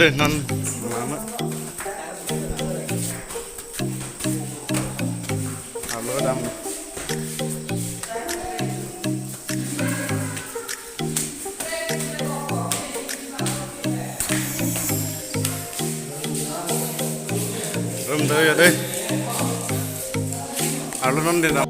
deh non mama. Halo dam. Đây ở đây. Halo non deh dam.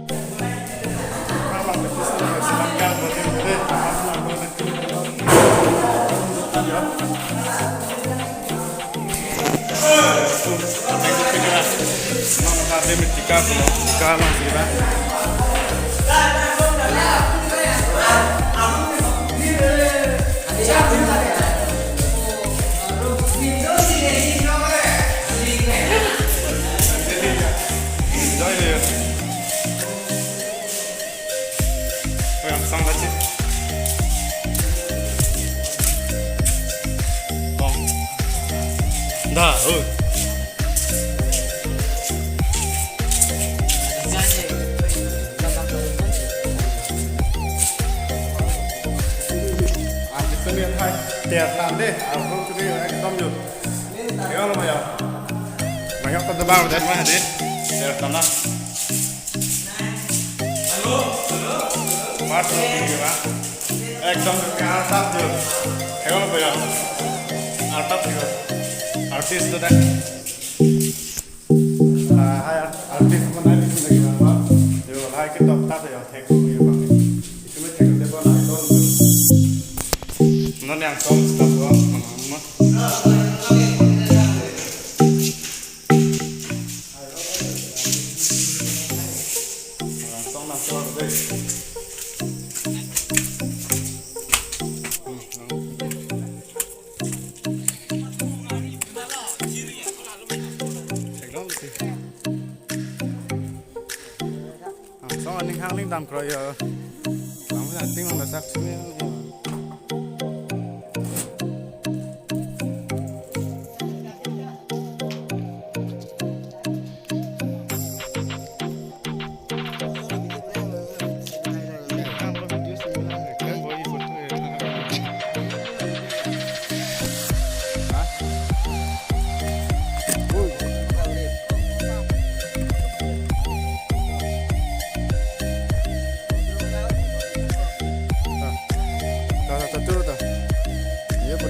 Kalau kita dah, tiap tanda, aku tuh ekdom jut. Kau lama ya? Banyak tebal deh mah deh. Tiap tanda. Mas gimana? Ekdom keartap jut. Kau lama ya? Artap juga. Artis tuh deh. Hai artis mana di sini gimana? Yo, hai kita top ya. Thank you bang. Itu mah thank you bang. Non yang song stop doang mama. Langsung masuk deh. Langsung aning hang ning tam kroyo. Kamu nanti mau masak sini.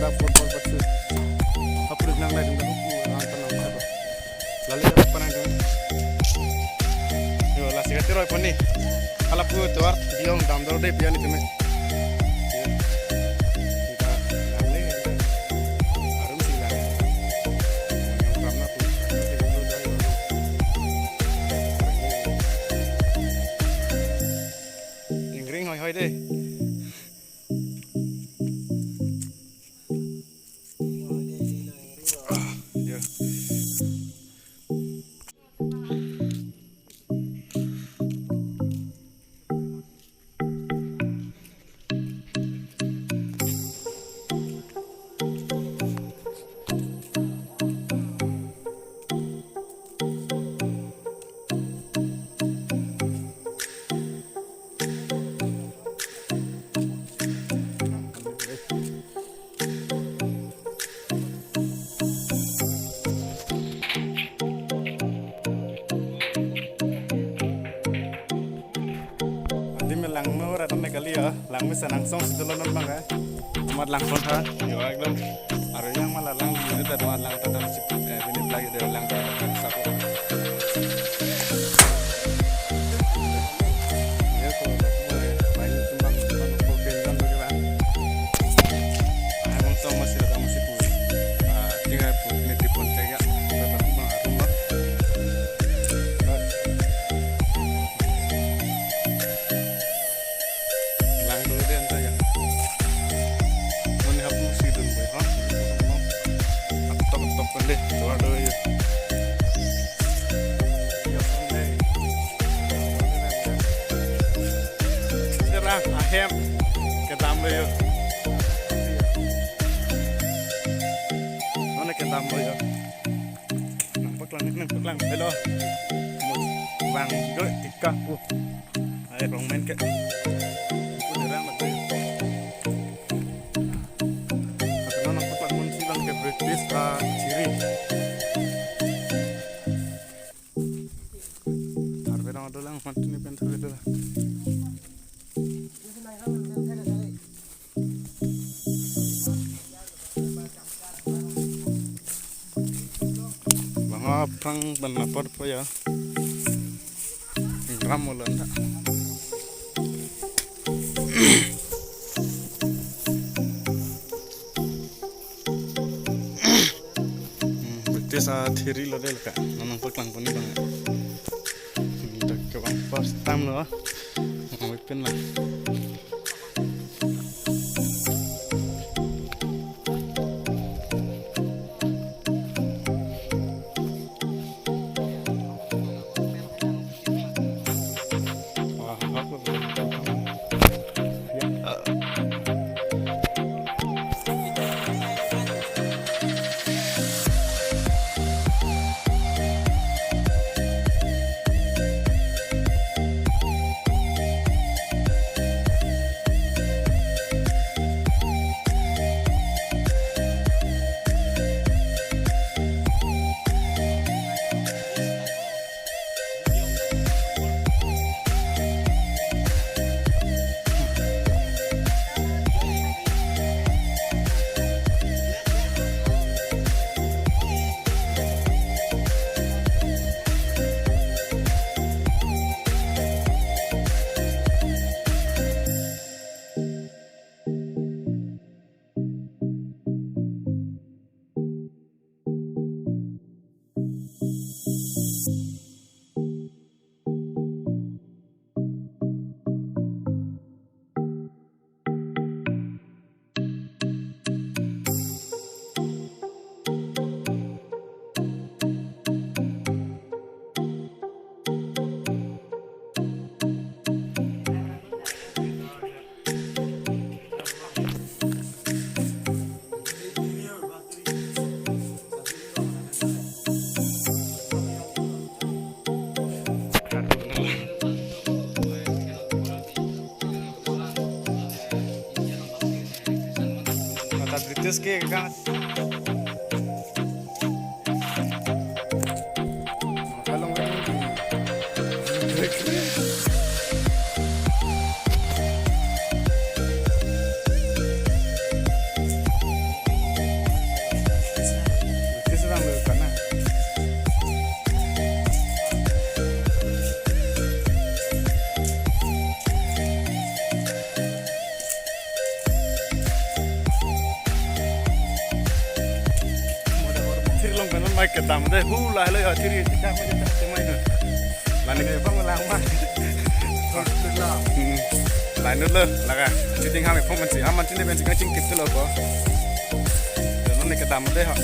Football betul. Apa nang lain dengan buku nonton apa? Lalu apa nang dengan? Yo, lah sikat roy poni. Kalau pu tuar diong dam dor deh pian itu me. Kita nang lain. Arum sih lah. Yang karena tu. Ingring hoi hoi deh. Lang mau rata kali ya, lang bisa langsung setelah nonton kan, amat langsung ha, yo ekdom, ada yang malah lang itu dari lang tadi ini lagi dari lang satu. Ya kalau mulai main tembang kencan bagaimana? Emang sama masih ada masih pun, tinggal pun ini pun saya dapat rumah. Deh, keluar dulu ya. Sekarang ahem kita ambil yuk. Mana kita ambil yuk? Nampak lang, hello. Vàng gợi tikka. Ayo rong main ke. Udah betul. Aku nampak lang mun silang ke breakfast. desa Ciri. Harvey dulu lang mantu ni pentar dulu. Bang perang benapor po ya. Gram mulan tak. Desa Thiri lo del ka nanang peklang poni bang tak ke bang first time lo ngoi pen lah wah aku British ke kan kalau British orang bukan na mai ke tam de hu lai le thiri ka ma ja te mai no lan ni phong lang ma lai no le la ga chi ting ha me phong man si ha man tin de ben chi ka ching kip te lo ko no ne ke tam de ha